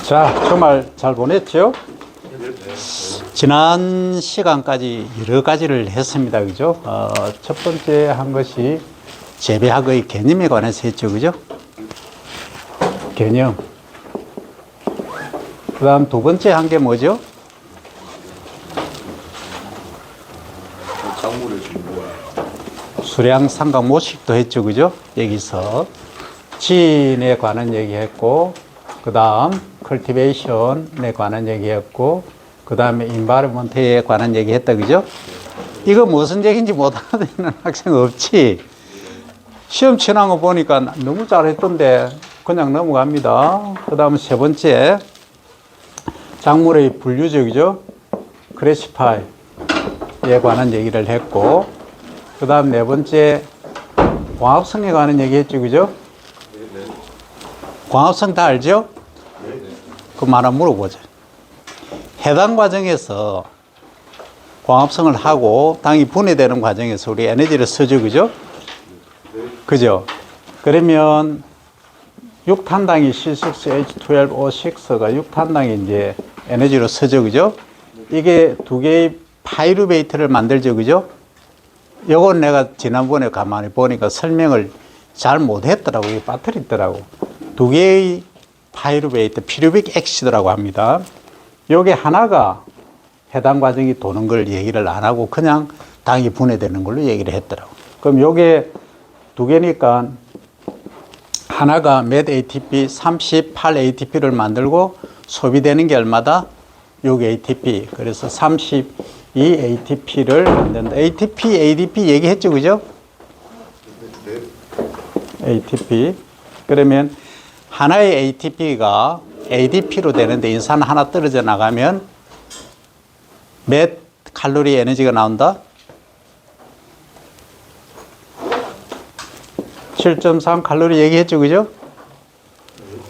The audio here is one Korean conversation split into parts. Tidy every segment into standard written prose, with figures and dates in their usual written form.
자, 주말 잘 보냈죠? 지난 시간까지 여러 가지를 했습니다. 그죠? 첫 번째 한 것이 재배학의 개념에 관해서 했죠. 그죠? 개념. 그 다음 두 번째 한 게 뭐죠? 작물의 진보와 수량 삼각 모식도 했죠. 그죠? 여기서 진에 관한 얘기했고, 그 다음 컬티베이션에 관한 얘기했고, 그 다음에 인바이러먼트에 관한 얘기했다. 그죠? 이거 무슨 얘기인지 못 알아듣는 학생 없지? 시험 치는 거 보니까 너무 잘했던데 그냥 넘어갑니다. 그 다음 세 번째 작물의 분류죠. 그죠? 클래시파이에 관한 얘기를 했고, 그 다음 네 번째 광합성에 관한 얘기 했죠. 그죠? 광합성 다 알죠? 그럼 하나 물어보죠. 해당 과정에서 광합성을 하고 당이 분해되는 과정에서 우리 에너지를 쓰죠. 그죠? 그죠? 그러면 6탄당이 C6H12O6가 6탄당이 이제 에너지로 쓰죠. 그죠? 이게 두 개의 파이루베이트를 만들죠. 그죠? 요건 내가 지난번에 가만히 보니까 설명을 잘 못했더라고. 이게 빠뜨리더라고. 두 개의 파이루베이트, 피루빅 액시드라고 합니다. 요게 하나가 해당 과정이 도는 걸 얘기를 안 하고 그냥 당이 분해되는 걸로 얘기를 했더라고. 그럼 요게 두 개니까 하나가 몇 ATP, 38 ATP를 만들고 소비되는 게 얼마다? 6 ATP. 그래서 32 ATP를 만든다. ATP, ADP 얘기했죠. 그죠? ATP. 그러면 하나의 ATP가 ADP로 되는데 인산 하나 떨어져 나가면 몇 칼로리 에너지가 나온다? 7.3 칼로리 얘기했죠. 그죠?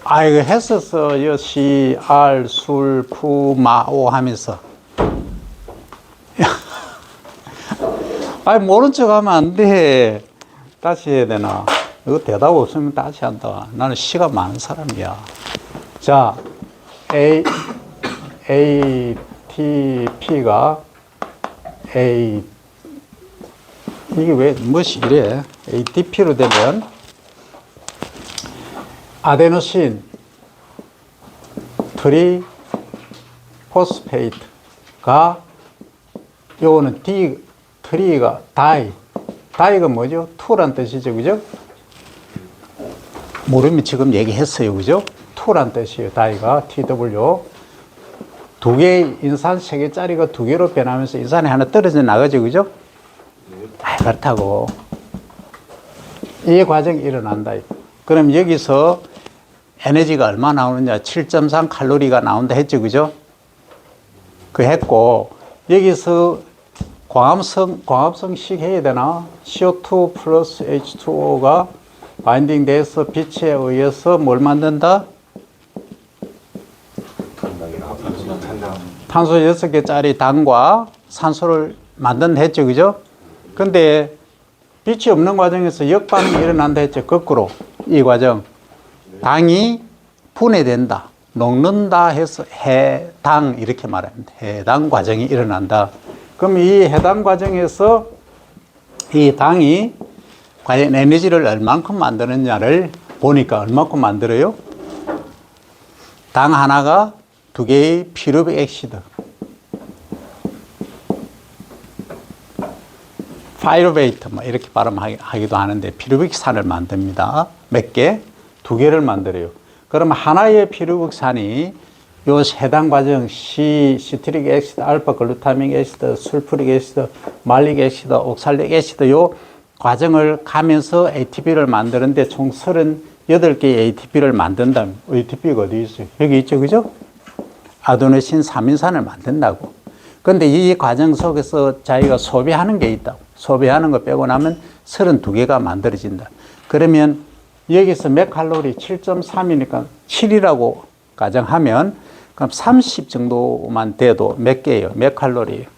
아, 이거 했었어요. 시, 알, 술, 푸, 마, 오 하면서. 아니, 모른 척 하면 안 돼. 다시 해야 되나? 이거 대답 없으면 다시 한다. 나는 시가 많은 사람이야. 자, ATP가 이게 왜 무엇이 이래? ATP로 되면 아데노신 트리포스페이트가 요거는 트리가 다이가 뭐죠? 투란 뜻이죠. 그죠? 모르면 지금 얘기했어요. 그죠? 투란 뜻이에요. 다이가 TW. 두 개의 인산 3개짜리가 2개로 변하면서 인산이 하나 떨어져 나가죠. 그죠? 아, 그렇다고. 이 과정이 일어난다. 그럼 여기서 에너지가 얼마 나오느냐? 7.3 칼로리가 나온다 했죠. 그죠? 그 했고, 여기서 광합성식 해야 되나? CO2 플러스 H2O가 바인딩 돼서 빛에 의해서 뭘 만든다? 탄소 6개짜리 당과 산소를 만든다 했죠. 그죠? 근데 빛이 없는 과정에서 역반응이 일어난다 했죠. 거꾸로. 이 과정. 당이 분해된다. 녹는다 해서 해당 이렇게 말합니다. 해당 과정이 일어난다. 그럼 이 해당 과정에서 이 당이 과연 에너지를 얼만큼 만드느냐를 보니까 얼만큼 만들어요? 당 하나가 2개의 피루빅 액시드. 파이루베이트 뭐 이렇게 발음하기도 하는데 피루빅산을 만듭니다. 몇 개? 2개를 만들어요. 그러면 하나의 피루빅산이 요 해당 과정 시트릭 액시드, 알파 글루타민 액시드, 술프릭 액시드, 말릭 액시드, 옥살릭 액시드 요 과정을 가면서 ATP를 만드는데 총 38개의 ATP를 만든다면 ATP가 어디 있어요? 여기 있죠. 그죠? 아데노신 3인산을 만든다고. 근데 이 과정 속에서 자기가 소비하는 게 있다고. 소비하는 거 빼고 나면 32개가 만들어진다. 그러면 여기서 몇 칼로리? 7.3이니까 7이라고 가정하면 그럼 30 정도만 돼도 몇 개예요? 몇 칼로리예요?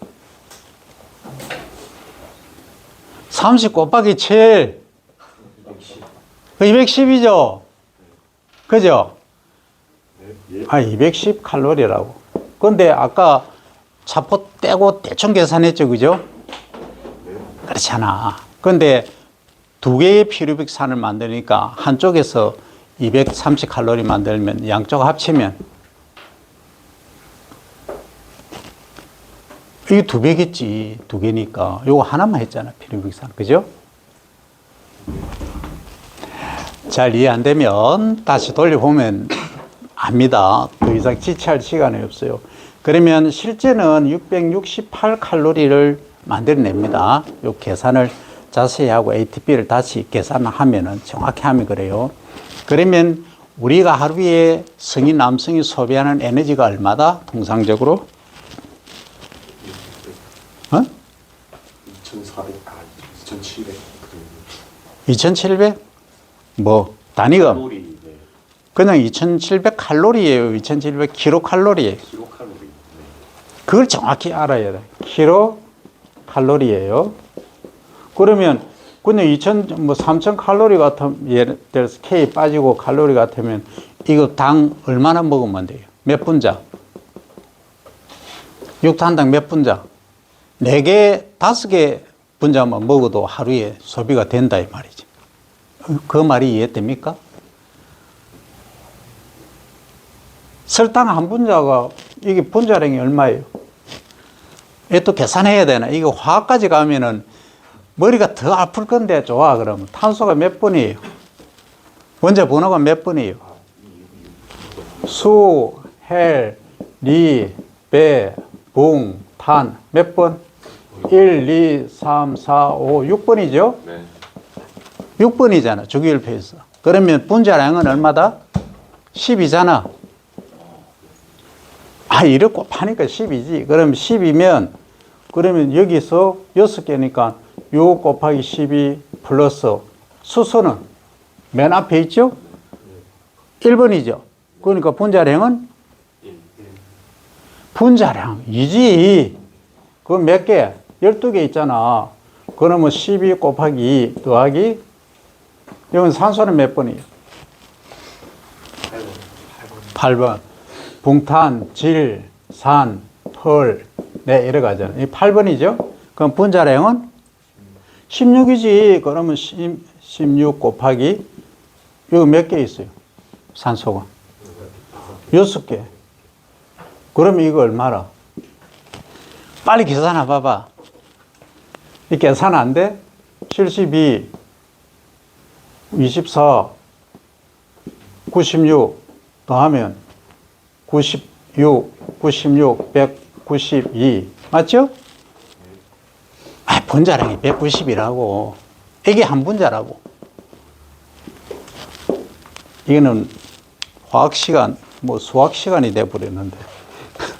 30 곱하기 7 210이죠? 그죠? 아, 210 칼로리라고. 근데 아까 차포 떼고 대충 계산했죠, 그죠? 그렇잖아. 근데 두 개의 피루빅산을 만드니까 한쪽에서 230 칼로리 만들면 양쪽 합치면 이게 두 배겠지. 두 개니까. 요거 하나만 했잖아, 피루빅산. 그죠? 잘 이해 안 되면 다시 돌려보면 압니다. 더 이상 지체할 시간이 없어요. 그러면 실제는 668 칼로리를 만들어냅니다. 요 계산을 자세히 하고 ATP를 다시 계산하면은 정확히 하면 그래요. 그러면 우리가 하루에 성인 남성이 소비하는 에너지가 얼마다? 통상적으로? 2,700. 2,700? 뭐, 단위가? 칼로리, 네. 그냥 2,700 칼로리예요. 2,700 킬로칼로리예요. 킬로칼로리. 네. 그걸 정확히 알아야 돼. 킬로칼로리예요. 그러면 그냥 3,000 칼로리 같으면 예를 들어서 K 빠지고 칼로리 같으면 이거 당 얼마나 먹으면 돼요? 몇 분자? 육탄당 몇 분자? 4개, 5개 분자만 먹어도 하루에 소비가 된다 이 말이지. 그 말이 이해됩니까? 설탕 한 분자가 이게 분자량이 얼마예요? 이게 또 계산해야 되나? 이거 화학까지 가면은 머리가 더 아플 건데 좋아. 그러면 탄소가 몇 분이에요? 원자 번호가 몇 분이에요? 수, 헬, 리, 배, 붕, 탄 몇 번? 1, 2, 3, 4, 5, 6번이죠? 네. 6번이잖아. 주기율표에서. 그러면 분자량은 얼마다? 10이잖아. 아, 이렇게 곱하니까 10이지. 그럼 10이면, 그러면 여기서 6개니까 6 곱하기 12 플러스 수소는 맨 앞에 있죠? 1번이죠. 그러니까 분자량은? 분자량이지. 그건 몇 개? 12개 있잖아. 그러면 12 곱하기 2 더하기, 이건 산소는 몇 번이에요? 8번. 붕탄, 질, 산, 펄, 네, 이래 가잖아. 이 8번이죠? 그럼 분자량은 16이지. 그러면 16 곱하기, 이거 몇 개 있어요? 산소가? 6개. 그러면 이거 얼마라? 빨리 계산해 봐봐. 이 계산 안 돼? 72, 24, 96 더하면 96, 96, 192. 맞죠? 아, 분자량이 190이라고. 이게 한 분자라고. 이거는 화학 시간, 뭐 수학 시간이 돼 버렸는데.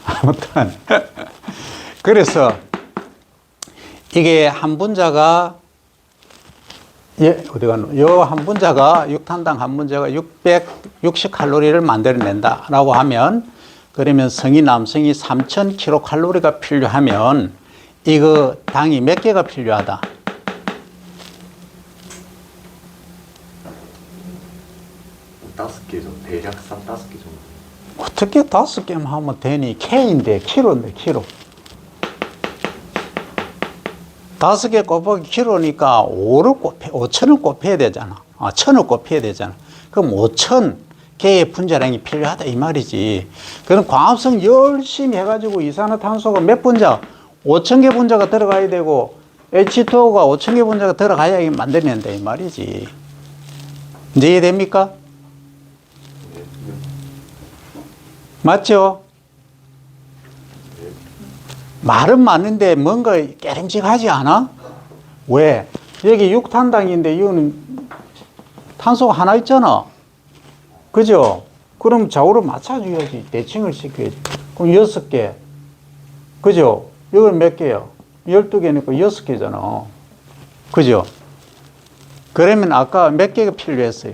아무튼. 그래서 이게 한 분자가, 예, 어디 갔노? 요 한 분자가, 육탄당 한 분자가 660 칼로리를 만들어낸다라고 하면, 그러면 성인 남성이 3,000 킬로칼로리가 필요하면, 이거 당이 몇 개가 필요하다? 다섯 개 정도, 대략상 5개 정도. 어떻게 5개만 하면 되니? K인데, 키로인데, 키로. 5개 곱하기 키로니까 5,000을 곱해야 되잖아. 1,000을 곱해야 되잖아. 그럼 5,000개의 분자량이 필요하다 이 말이지. 그럼 광합성 열심히 해가지고 이산화탄소가 몇 분자? 5,000개 분자가 들어가야 되고 H2O가 5,000개 분자가 들어가야 만들어낸다 이 말이지. 이제 이해됩니까? 맞죠? 말은 맞는데 뭔가 깨름직하지 않아? 왜? 여기 6탄당인데 이거는 탄소가 하나 있잖아. 그죠? 그럼 좌우로 맞춰줘야지. 대칭을 시켜야지. 그럼 6개. 그죠? 이건 몇 개요? 12개니까 6개잖아. 그죠? 그러면 아까 몇 개가 필요했어요?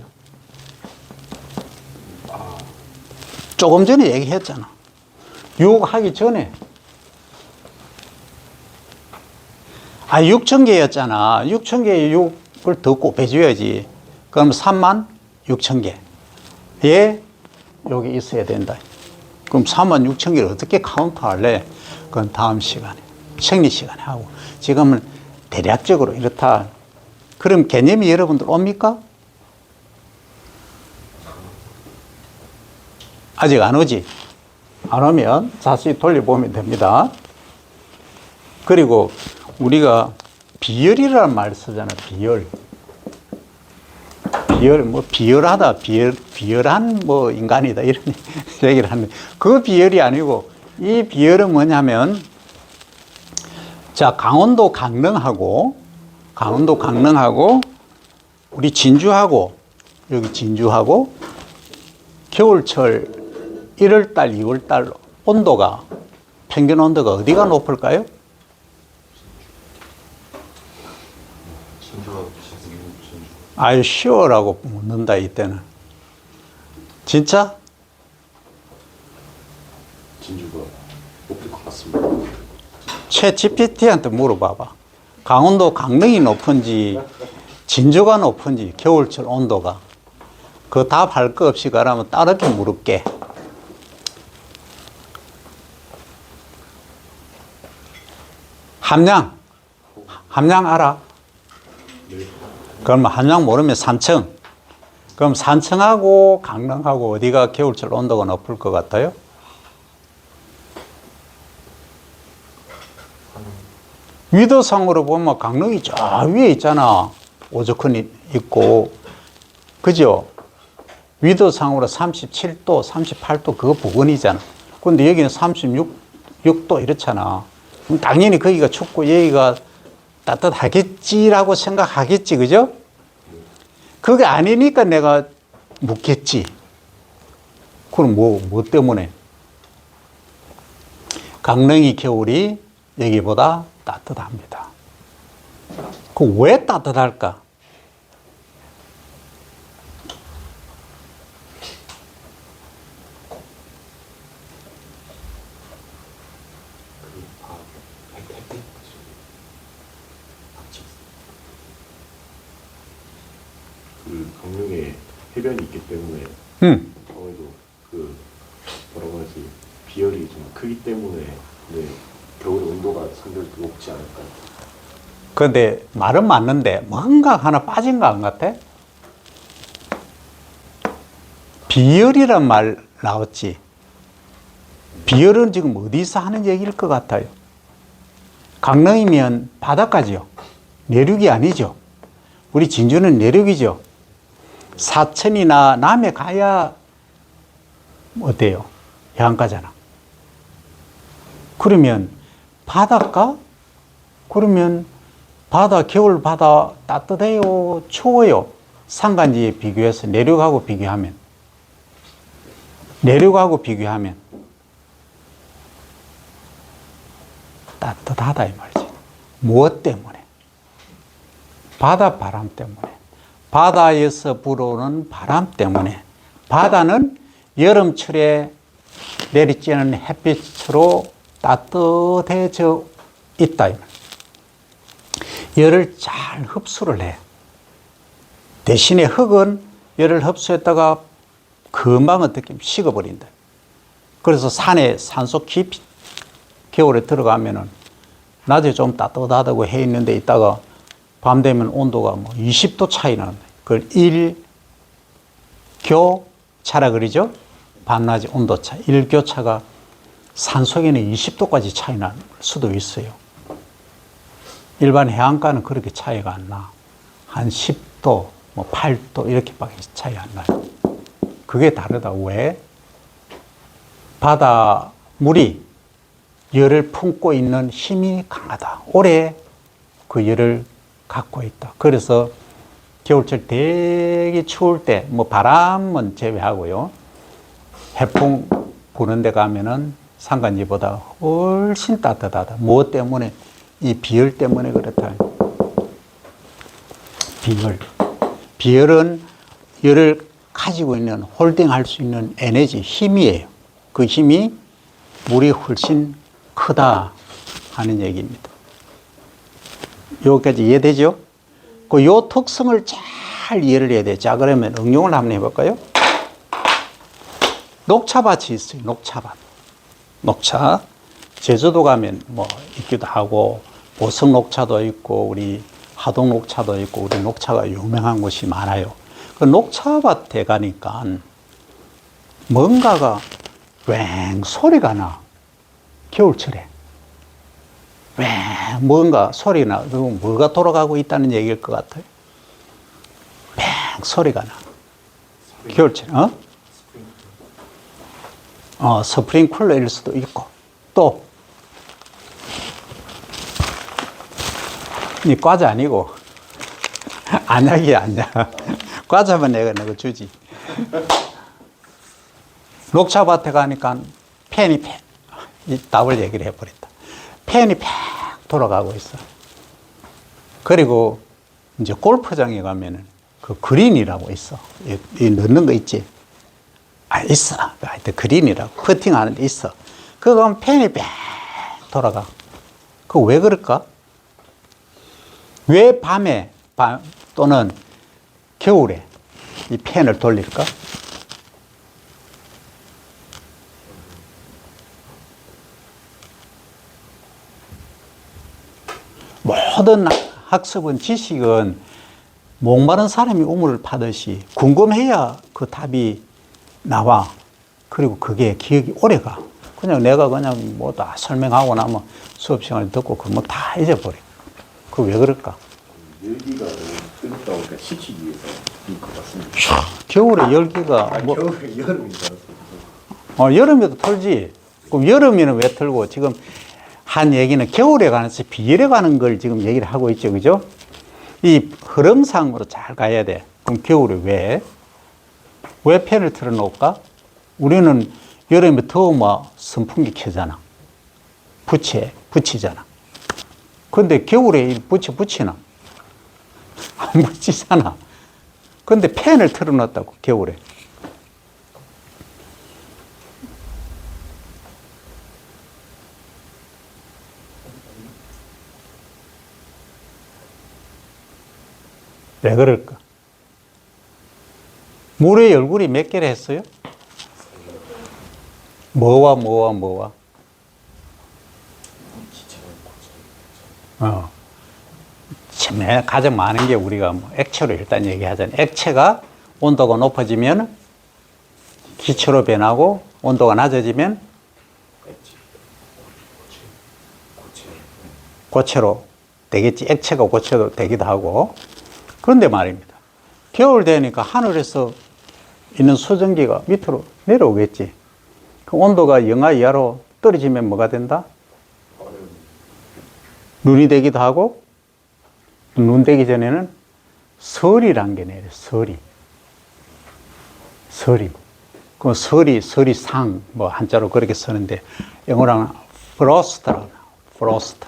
조금 전에 얘기했잖아. 6 하기 전에. 6,000개였잖아. 6,000개에 6을 더 곱해줘야지. 그럼 36,000개. 예? 여기 있어야 된다. 그럼 46,000개를 어떻게 카운트할래? 그건 다음 시간에, 생리 시간에 하고. 지금은 대략적으로 이렇다. 그럼 개념이 여러분들 옵니까? 아직 안 오지? 안 오면 자세히 돌려보면 됩니다. 그리고 우리가 비열이라는 말을 쓰잖아, 비열. 비열하다, 비열한 인간이다, 이런 얘기를 하는데, 그 비열이 아니고, 이 비열은 뭐냐면, 자, 강원도 강릉하고, 우리 진주하고, 여기 진주하고, 겨울철 1월달, 2월달 온도가, 평균 온도가 어디가 높을까요? 아유, 쉬워라고 묻는다, 이때는. 진짜? 진주가 높을 것 같습니다. 최 GPT한테 물어봐봐. 강원도 강릉이 높은지, 진주가 높은지, 겨울철 온도가. 그 답할 거 없이 가라면 따르게 물을게. 함양 알아? 그럼 함양 모르면 산청. 그럼 산청하고 강릉하고 어디가 겨울철 온도가 높을 것 같아요? 위도상으로 보면 강릉이 저 위에 있잖아. 오죽헌이 있고. 그죠? 위도상으로 37도, 38도 그거 부근이잖아. 근데 여기는 36도 이렇잖아. 그럼 당연히 거기가 춥고 여기가 따뜻하겠지라고 생각하겠지, 그죠? 그게 아니니까 내가 묻겠지. 그럼 뭐 때문에? 강릉이 겨울이 여기보다 따뜻합니다. 그 왜 따뜻할까? 그 강릉에 해변이 있기 때문에 아무래도 그 뭐라고 하지 비열이 좀 크기 때문에 네, 겨울 온도가 상대적으로 높지 않을까요? 그런데 말은 맞는데 뭔가 하나 빠진 거 안 같아? 비열이란 말 나왔지. 비열은 지금 어디서 하는 얘기일 것 같아요? 강릉이면 바다까지요. 내륙이 아니죠. 우리 진주는 내륙이죠. 사천이나 남해 가야 어때요? 해안가잖아. 그러면 바닷가? 그러면 겨울 바다 따뜻해요? 추워요? 산간지에 비교해서 내륙하고 비교하면 따뜻하다 이 말이지. 무엇 때문에? 바다 바람 때문에. 바다에서 불어오는 바람 때문에. 바다는 여름철에 내리쬐는 햇빛으로 따뜻해져 있다. 열을 잘 흡수를 해. 대신에 흙은 열을 흡수했다가 금방 어떻게 식어버린다. 그래서 산에 산속 깊이 겨울에 들어가면은 낮에 좀 따뜻하다고 해 있는데 있다가 밤 되면 온도가 20도 차이 나는 그걸 일교차라 그러죠. 밤낮의 온도차, 일교차가 산속에는 20도까지 차이 날 수도 있어요. 일반 해안가는 그렇게 차이가 안 나. 한 10도, 8도 이렇게밖에 차이 안 나요. 그게 다르다. 왜? 바다 물이 열을 품고 있는 힘이 강하다. 오래 그 열을 갖고 있다. 그래서 겨울철 되게 추울 때, 바람은 제외하고요. 해풍 부는 데 가면은 산간지보다 훨씬 따뜻하다. 무엇 때문에? 이 비열 때문에 그렇다. 비열은 열을 가지고 있는, 홀딩할 수 있는 에너지, 힘이에요. 그 힘이 물이 훨씬 크다 하는 얘기입니다. 여기까지 이해되죠? 요 특성을 잘 이해를 해야 돼. 자, 그러면 응용을 한번 해볼까요? 녹차밭이 있어요. 녹차밭. 녹차. 제주도 가면 뭐 있기도 하고 보성 녹차도 있고 우리 하동 녹차도 있고 우리 녹차가 유명한 곳이 많아요. 그 녹차밭에 가니까 뭔가가 왱 소리가 나. 겨울철에. 왱 뭔가 소리 나. 그거 뭐가 돌아가고 있다는 얘기일 것 같아요. 왱 소리가 나. 겨울철에. 스프링클러일 수도 있고 또 이 과자 아니고 안약이야 안약. 과자만 내가 주지. 녹차밭에 가니까 팬이 이 답을 얘기를 해버렸다. 팬이 팽 돌아가고 있어. 그리고 이제 골프장에 가면은 그 그린이라고 있어. 이 넣는 거 있지. 있어. 하여튼 그린이라고 퍼팅 하는 데 있어. 그거 가면 팬이 뺑 돌아가. 그거 왜 그럴까? 왜 밤에 또는 겨울에 이 팬을 돌릴까? 모든 학습은 지식은 목마른 사람이 우물을 파듯이 궁금해야 그 답이 나와. 그리고 그게 기억이 오래 가. 그냥 내가 그냥 뭐 다 설명하고 나면 수업 시간에 듣고 그뭐 다 잊어버려. 그 왜 그럴까? 열기가 뜨겁다 보니까 식히기 위해서인 것 같습니다. 겨울에 열기가 겨울에 여름이라서. 여름에도 틀지. 그럼 여름에는 왜 틀고 지금 한 얘기는 겨울에 가면서 비열에 가는 걸 지금 얘기를 하고 있죠. 그죠? 이 흐름상으로 잘 가야 돼. 그럼 겨울에 왜 팬을 틀어 놓을까? 우리는 여름에 더우면 선풍기 켜잖아. 붙이잖아. 근데 겨울에 이 붙이나? 안 붙이잖아. 근데 팬을 틀어 놨다고, 겨울에. 왜 그럴까? 물의 얼굴이 몇 개를 했어요? 뭐와? 가장 많은 게 우리가 뭐 액체로 일단 얘기하잖아요. 액체가 온도가 높아지면 기체로 변하고 온도가 낮아지면 고체로 되겠지. 액체가 고체로 되기도 하고. 그런데 말입니다. 겨울 되니까 하늘에서 있는 수증기가 밑으로 내려오겠지. 그 온도가 영하 이하로 떨어지면 뭐가 된다? 눈이 되기도 하고, 눈 되기 전에는 설이란 게 내려, 설이. 그 설이상, 뭐 한자로 그렇게 쓰는데, 영어로는 frost라고, frost.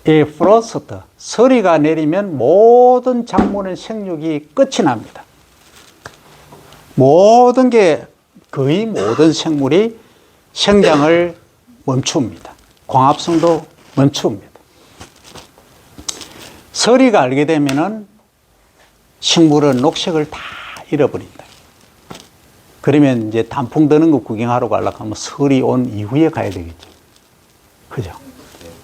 이 프로스트, 서리가 내리면 모든 작물은 생육이 끝이 납니다. 거의 모든 생물이 성장을 멈춥니다. 광합성도 멈춥니다. 서리가 알게 되면은 식물은 녹색을 다 잃어버린다. 그러면 이제 단풍 드는 거 구경하러 가려고 하면 설이 온 이후에 가야 되겠죠. 그죠?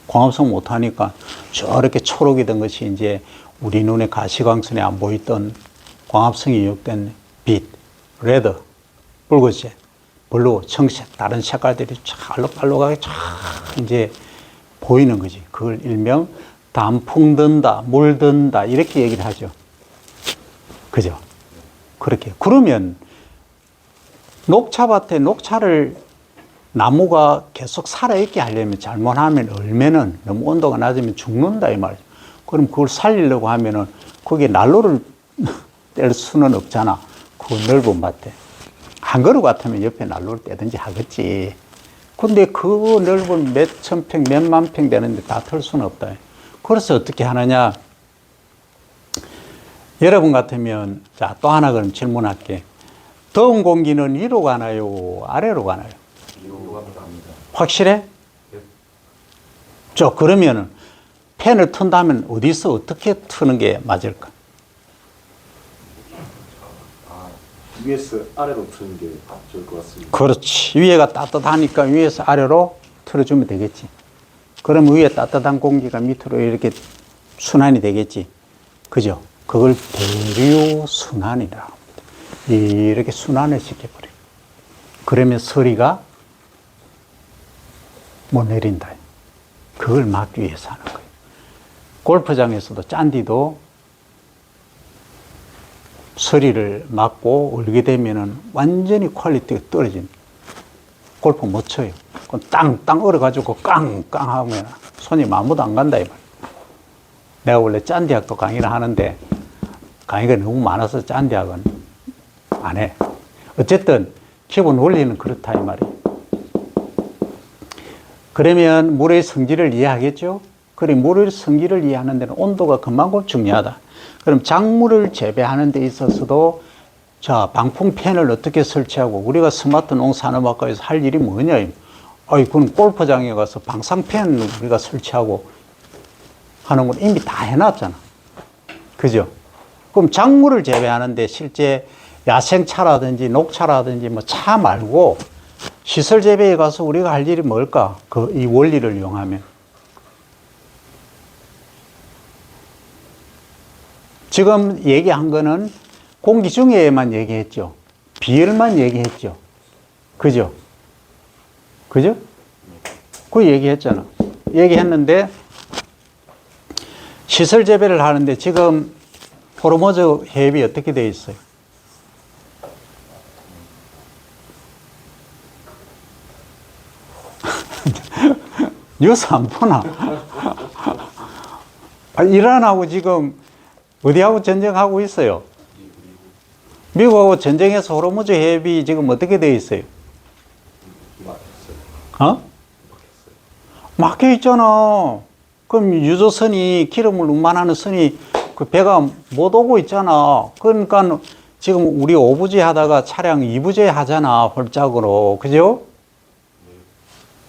광합성 못하니까 저렇게 초록이 된 것이 이제 우리 눈에 가시광선에 안 보이던 광합성이 유혹된 빛, 레드, 붉은색, 블루, 청색, 다른 색깔들이 쫙 알록달록하게 쫙 이제 보이는 거지. 그걸 일명 단풍 든다, 물 든다, 이렇게 얘기를 하죠. 그죠? 그렇게. 그러면 녹차밭에 녹차를 나무가 계속 살아있게 하려면 잘못하면 얼면은 너무 온도가 낮으면 죽는다 이 말이죠. 그럼 그걸 살리려고 하면은 거기에 난로를 뗄 수는 없잖아. 그 넓은 밭에. 한 그루 같으면 옆에 난로를 떼든지 하겠지. 근데 그 넓은 몇천 평, 몇만 평 되는데 다 털 수는 없다. 그래서 어떻게 하느냐. 여러분 같으면, 자, 또 하나 그럼 질문할게. 더운 공기는 위로 가나요? 아래로 가나요? 확실해? 그러면은 팬을 튼다면 어디서 어떻게 트는 게 맞을까? 위에서 아래로 트는 게 좋을 것 같습니다. 그렇지. 위에가 따뜻하니까 위에서 아래로 틀어주면 되겠지. 그럼 위에 따뜻한 공기가 밑으로 이렇게 순환이 되겠지. 그죠? 그걸 대류순환이라고 합니다. 이렇게 순환을 시켜버려. 그러면 서리가 못 내린다. 그걸 막기 위해서 하는 거예요. 골프장에서도 잔디도 서리를 막고 얼게 되면은 완전히 퀄리티가 떨어집니다. 골프 못 쳐요. 그럼 땅 얼어가지고 깡깡 하면 손님 아무도 안 간다, 이 말. 내가 원래 짠디학도 강의를 하는데 강의가 너무 많아서 짠디학은 안 해. 어쨌든 기본 원리는 그렇다, 이 말이에요. 그러면 물의 성질을 이해하겠죠? 그래, 물의 성질을 이해하는 데는 온도가 그만큼 중요하다. 그럼 작물을 재배하는 데 있어서도 자, 방풍팬을 어떻게 설치하고 우리가 스마트 농산업학과에서 할 일이 뭐냐? 아이, 그럼 골프장에 가서 방상팬 우리가 설치하고 하는 건 이미 다 해놨잖아. 그죠? 그럼 작물을 재배하는데 실제 야생차라든지 녹차라든지 뭐 차 말고 시설 재배에 가서 우리가 할 일이 뭘까? 이 원리를 이용하면. 지금 얘기한 거는 공기 중에만 얘기했죠. 비열만 얘기했죠. 그죠? 그죠? 그 얘기했잖아. 얘기했는데 시설 재배를 하는데 지금 호르무즈 해협이 어떻게 되어 있어요? 뉴스 안 보나? 이란하고 지금 어디하고 전쟁하고 있어요? 미국하고 전쟁해서 호르무즈 해협이 지금 어떻게 되어 있어요? 막혀 있잖아. 그럼 유조선이 기름을 운반하는 선이 그 배가 못 오고 있잖아. 그러니까 지금 우리 5부제 하다가 차량 2부제 하잖아. 홀짝으로. 그죠?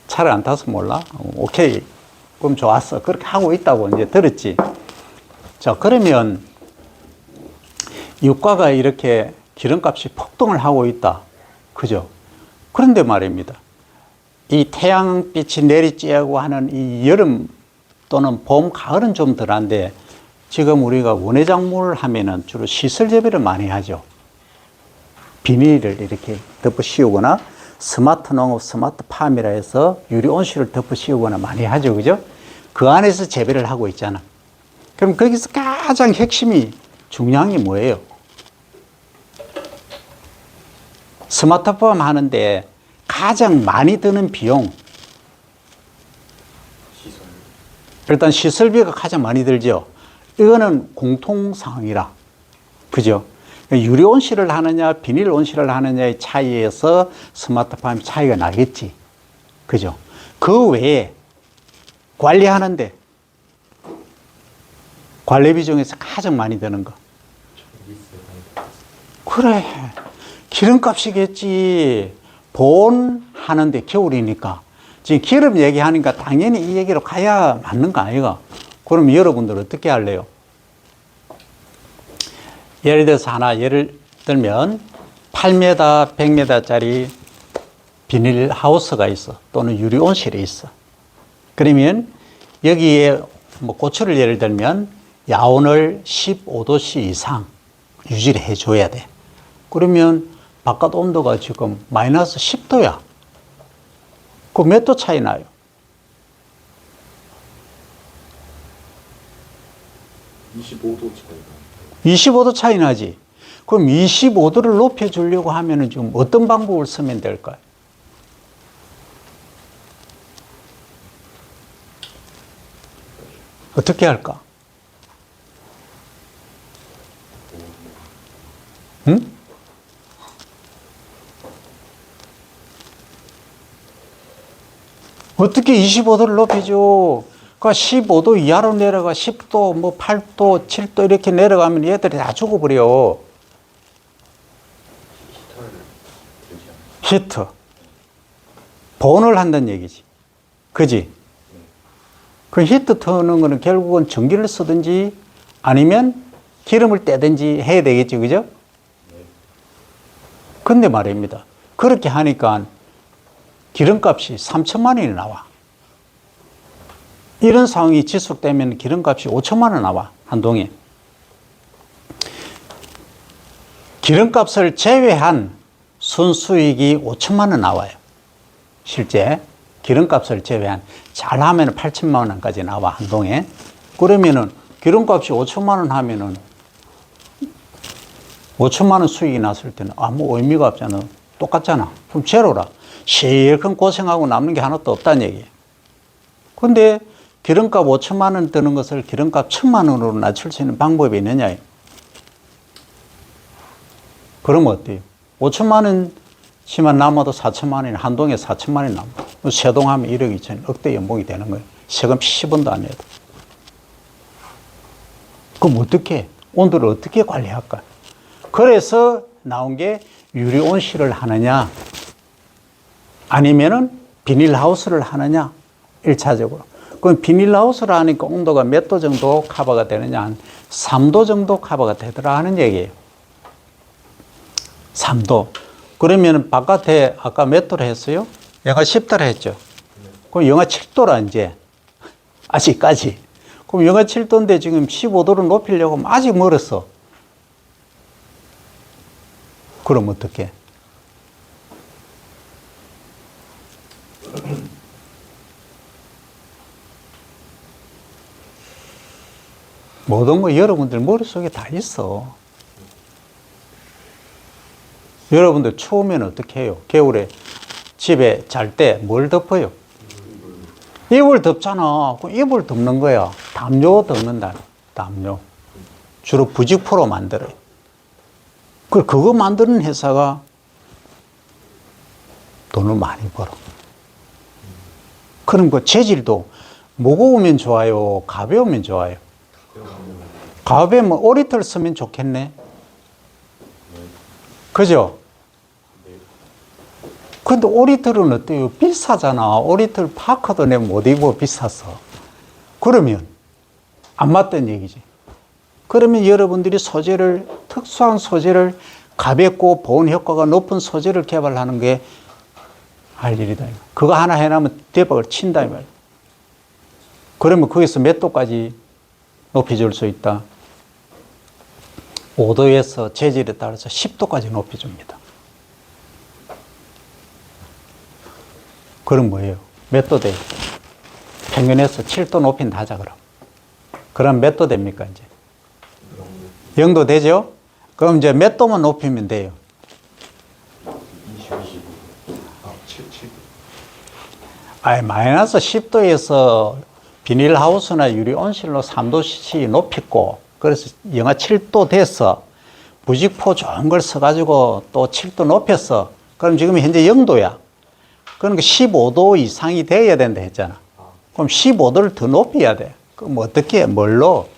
차를 안 타서 몰라? 오케이. 그럼 좋았어. 그렇게 하고 있다고 이제 들었지. 자, 그러면 유가가 이렇게 기름값이 폭등을 하고 있다. 그죠? 그런데 말입니다. 이 태양빛이 내리쬐고 하는 이 여름 또는 봄, 가을은 좀 덜한데 지금 우리가 원예작물을 하면은 주로 시설 재배를 많이 하죠. 비닐을 이렇게 덮어 씌우거나 스마트 농업, 스마트 팜이라 해서 유리 온실을 덮어 씌우거나 많이 하죠. 그죠? 그 안에서 재배를 하고 있잖아. 그럼 거기서 가장 핵심이 중요한 게 뭐예요? 스마트팜 하는데 가장 많이 드는 비용. 일단 시설비가 가장 많이 들죠. 이거는 공통상황이라. 그죠? 유리 온실을 하느냐, 비닐 온실을 하느냐의 차이에서 스마트팜이 차이가 나겠지. 그죠? 그 외에 관리하는데 관리비 중에서 가장 많이 드는 거. 그래. 기름값이겠지. 본 하는데 겨울이니까. 지금 기름 얘기하니까 당연히 이 얘기로 가야 맞는 거 아이가? 그럼 여러분들 어떻게 할래요? 예를 들어서 하나 예를 들면 8m, 100m짜리 비닐 하우스가 있어. 또는 유리 온실이 있어. 그러면 여기에 뭐 고추를 예를 들면 야온을 15도씨 이상 유지를 해줘야 돼. 그러면 바깥 온도가 지금 마이너스 10도야. 그 몇 도 차이 나요? 25도 차이가. 25도 차이 나지. 그럼 25도를 높여주려고 하면은 지금 어떤 방법을 쓰면 될까요? 어떻게 할까? 응? 어떻게 25도를 높여줘? 그러니까 15도 이하로 내려가 10도, 뭐 8도, 7도 이렇게 내려가면 얘들이 다 죽어버려. 히터. 본을 한다는 얘기지. 그지? 그 히터 트는 거는 결국은 전기를 쓰든지 아니면 기름을 떼든지 해야 되겠지. 그죠? 근데 말입니다. 그렇게 하니까 기름값이 3천만 원이 나와. 이런 상황이 지속되면 기름값이 5천만 원 나와, 한동에. 기름값을 제외한 순수익이 5천만 원 나와요. 실제 기름값을 제외한, 잘하면 8천만 원까지 나와, 한동에. 그러면은 기름값이 5천만 원 하면은 5천만 원 수익이 났을 때는 아무 의미가 없잖아. 똑같잖아. 그럼 제로라. 실컷 고생하고 남는 게 하나도 없다는 얘기예요. 근데 기름값 5천만 원 드는 것을 기름값 1,000만 원으로 낮출 수 있는 방법이 있느냐. 그러면 어때요? 5천만 원치만 남아도 4천만 원이, 한동에 4천만 원이 남아. 세동하면 1억 2천, 억대 연봉이 되는 거예요. 세금 10원도 안 내도. 그럼 어떻게 해? 온도를 어떻게 관리할까? 그래서 나온 게 유리온실을 하느냐, 아니면은 비닐하우스를 하느냐, 1차적으로. 그럼 비닐하우스를 하니까 온도가 몇 도 정도 커버가 되느냐, 한 3도 정도 커버가 되더라 하는 얘기예요. 3도. 그러면 바깥에 아까 몇 도로 했어요? 영하 10도로 했죠. 그럼 영하 7도라, 이제. 아직까지. 그럼 영하 7도인데 지금 15도로 높이려고 하면 아직 멀었어. 그럼 어떻게? 모든 거 여러분들 머릿속에 다 있어. 여러분들 추우면 어떻게 해요? 겨울에 집에 잘 때 뭘 덮어요? 이불 덮잖아. 그럼 이불 덮는 거야. 담요 덮는다. 담요. 주로 부직포로 만들어요. 그거 만드는 회사가 돈을 많이 벌어. 그럼 그 재질도 무거우면 좋아요? 가벼우면 좋아요? 가벼우면 오리털 쓰면 좋겠네. 그죠? 근데 오리털은 어때요? 비싸잖아. 오리털 파커도 내가 못 입어, 비쌌어. 그러면 안 맞다는 얘기지. 그러면 여러분들이 소재를, 특수한 소재를, 가볍고 보온 효과가 높은 소재를 개발하는 게 할 일이다. 그거 하나 해놓으면 대박을 친다, 이 말이야. 그러면 거기서 몇 도까지 높여줄 수 있다? 5도에서 재질에 따라서 10도까지 높여줍니다. 그럼 뭐예요? 몇 도 돼요? 평균에서 7도 높인다 하자, 그럼. 그럼 몇 도 됩니까, 이제? 0도 되죠? 그럼 이제 몇 도만 높이면 돼요? 7. 마이너스 10도에서 비닐하우스나 유리온실로 3도씩 높이고, 그래서 영하 7도 돼서 부직포 좋은 걸 써가지고 또 7도 높였어. 그럼 지금 현재 0도야. 그러니까 15도 이상이 돼야 된다 했잖아. 그럼 15도를 더 높여야 돼. 그럼 어떻게 해? 뭘로?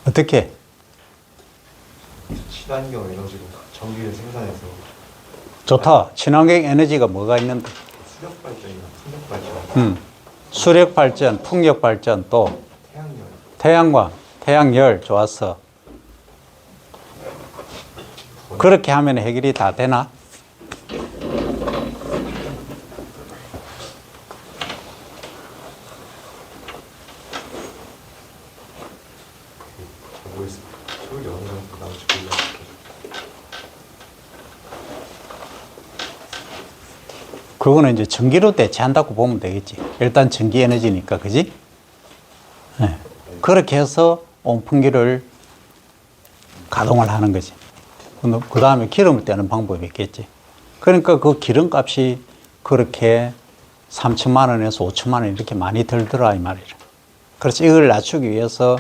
어떻게? 친환경 에너지로 전기를 생산해서 좋다. 친환경 에너지가 뭐가 있는데? 수력 발전이나 풍력 발전, 수력 발전, 풍력 발전, 또 태양열. 태양광, 태양열, 좋았어. 그렇게 하면 해결이 다 되나? 모르겠습니다. 서울 영상 나오지 몰라요. 그거는 이제 전기로 대체한다고 보면 되겠지. 일단 전기 에너지니까, 그지? 네. 그렇게 해서 온풍기를 가동을 하는 거지. 그 다음에 기름을 떼는 방법이 있겠지. 그러니까 그 기름값이 그렇게 3천만 원에서 5천만 원 이렇게 많이 들더라, 이 말이야. 그래서 이걸 낮추기 위해서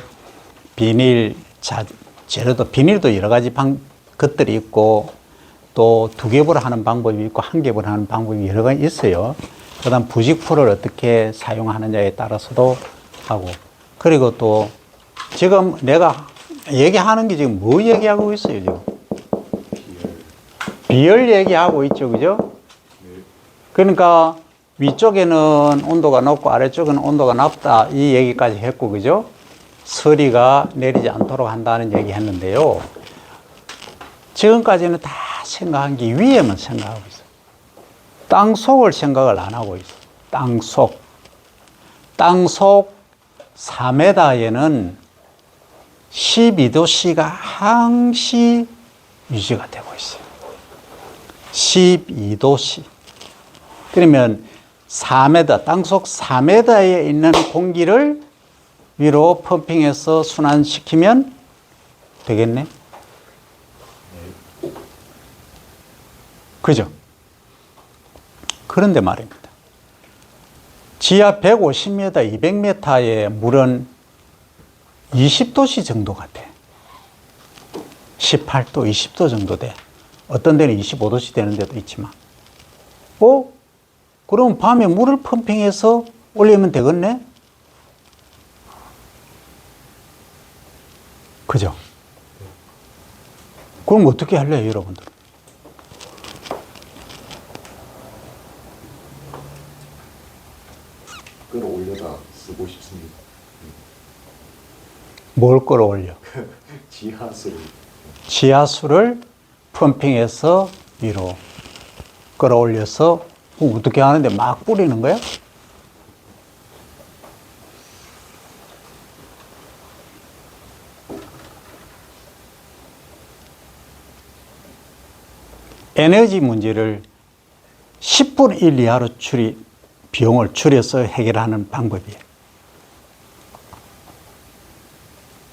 비닐, 재료도, 비닐도 여러 가지 것들이 있고, 또 2겹을 하는 방법이 있고, 1겹을 하는 방법이 여러 가지 있어요. 그 다음 부직포를 어떻게 사용하느냐에 따라서도 하고, 그리고 또 지금 내가 얘기하는 게 지금 뭐 얘기하고 있어요, 지금? 비열 얘기하고 있죠, 그죠? 그러니까 위쪽에는 온도가 높고 아래쪽은 온도가 낮다 이 얘기까지 했고 그죠? 서리가 내리지 않도록 한다는 얘기 했는데요. 지금까지는 다 생각한 게 위에만 생각하고 있어요. 땅속을 생각을 안 하고 있어요. 땅속. 땅속 4m에는 12도씨가 항시 유지가 되고 있어요. 12도씨. 그러면 4m, 땅속 4m에 있는 공기를 위로 펌핑해서 순환시키면 되겠네? 그죠? 그런데 말입니다. 지하 150m, 200m의 물은 20도씨 정도가 돼. 18도, 20도 정도 돼. 어떤 데는 25도씨 되는 데도 있지만. 그럼 밤에 물을 펌핑해서 올리면 되겠네? 그죠? 그럼 어떻게 할래요, 여러분들? 끌어올려다 쓰고 싶습니다. 뭘 끌어올려? 지하수를. 지하수를 펌핑해서 위로 끌어올려서 어떻게 하는데 막 뿌리는 거야? 에너지 문제를 10분의 1 이하로 비용을 줄여서 해결하는 방법이에요.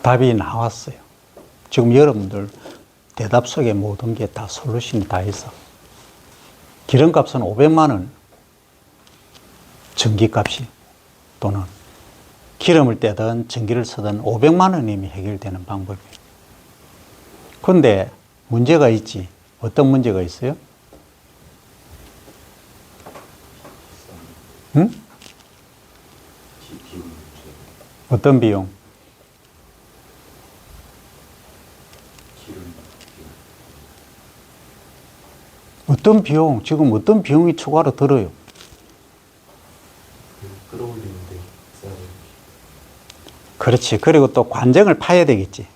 답이 나왔어요. 지금 여러분들 대답 속에 모든 게 다 솔루션이 다 있어. 기름값은 500만 원, 전기값이 또는 기름을 떼든 전기를 쓰든 500만 원이면 해결되는 방법이에요. 그런데 문제가 있지. 어떤 문제가 있어요? 응? 어떤 비용? 어떤 비용? 지금 어떤 비용이 추가로 들어요? 끌어올리는데 써야 돼요. 그렇지. 그리고 또 관정을 파야 되겠지.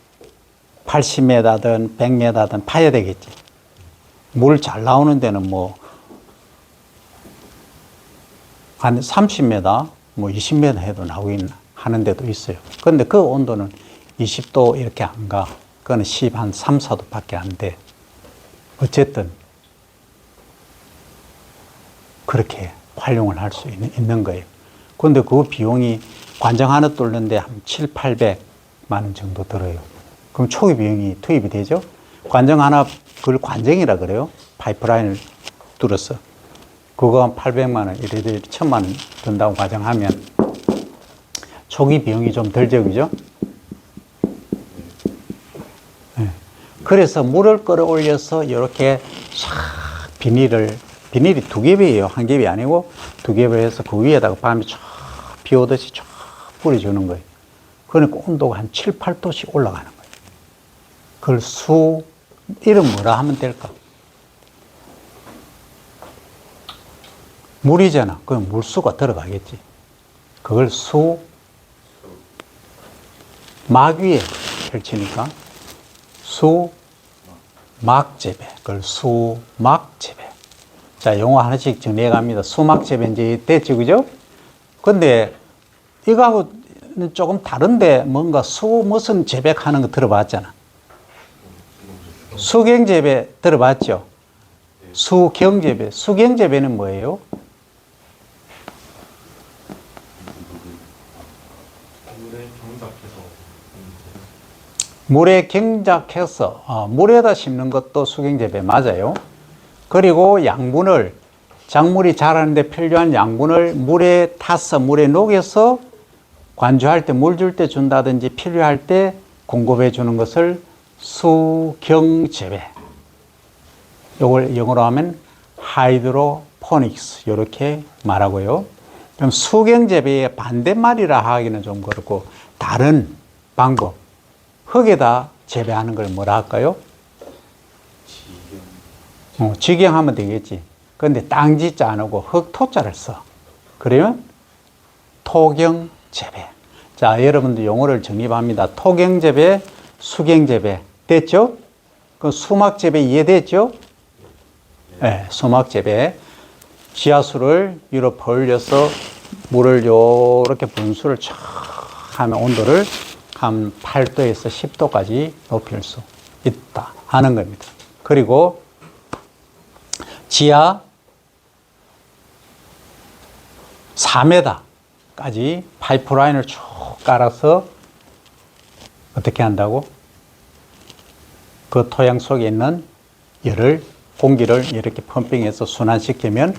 80m든 100m든 파야 되겠지. 물 잘 나오는 데는 한 30m, 20m 해도 나오긴 하는 데도 있어요. 그런데 그 온도는 20도 이렇게 안 가. 그거는 10, 3, 4도 밖에 안 돼. 어쨌든, 그렇게 활용을 할 수 있는 거예요. 그런데 그 비용이 관정 하나 뚫는데 한 7, 800만 원 정도 들어요. 그럼 초기 비용이 투입이 되죠? 관정 하나, 그걸 관정이라 그래요. 파이프라인을 뚫어서. 그거 한 800만 원, 이래저래 1000만 원 든다고 가정하면 초기 비용이 좀 덜 적이죠? 네. 그래서 물을 끌어올려서 이렇게 싹 비닐이 2겹이에요. 한 겹이 아니고 2겹을 해서 그 위에다가 밤에 쫙 비 오듯이 쫙 뿌려주는 거예요. 그러니까 온도가 한 7, 8도씩 올라가는 거예요. 그걸 이름 뭐라 하면 될까? 물이잖아. 그럼 물수가 들어가겠지. 그걸 막 위에 펼치니까 수막재배. 그걸 수막재배. 자, 용어 하나씩 정리해 갑니다. 수막재배 이제 됐죠, 그죠? 근데 이거하고는 조금 다른데 뭔가 무슨 재배하는 거 들어봤잖아. 수경재배 들어봤죠? 수경재배. 수경재배는 뭐예요? 물에 경작해서 물에다 심는 것도 수경재배 맞아요. 그리고 작물이 자라는데 필요한 양분을 물에 타서 물에 녹여서 관주할 때 물 줄 때 준다든지 필요할 때 공급해 주는 것을 수경재배. 이걸 영어로 하면 하이드로포닉스 이렇게 말하고요. 그럼 수경재배의 반대말이라 하기는 좀 그렇고 다른 방법. 흙에다 재배하는 걸 뭐라 할까요? 지경하면 되겠지. 그런데 땅지자 안 하고 흙토자를 써. 그러면 토경 재배. 자, 여러분들 용어를 정립합니다. 토경 재배, 수경 재배. 됐죠? 그 수막 재배 이해됐죠? 네, 수막 재배. 지하수를 위로 벌려서 물을 요렇게 분수를 쫙 하면 온도를 한 8도에서 10도까지 높일 수 있다 하는 겁니다. 그리고 지하 4m까지 파이프라인을 쭉 깔아서 어떻게 한다고? 그 토양 속에 있는 열을, 공기를 이렇게 펌핑해서 순환시키면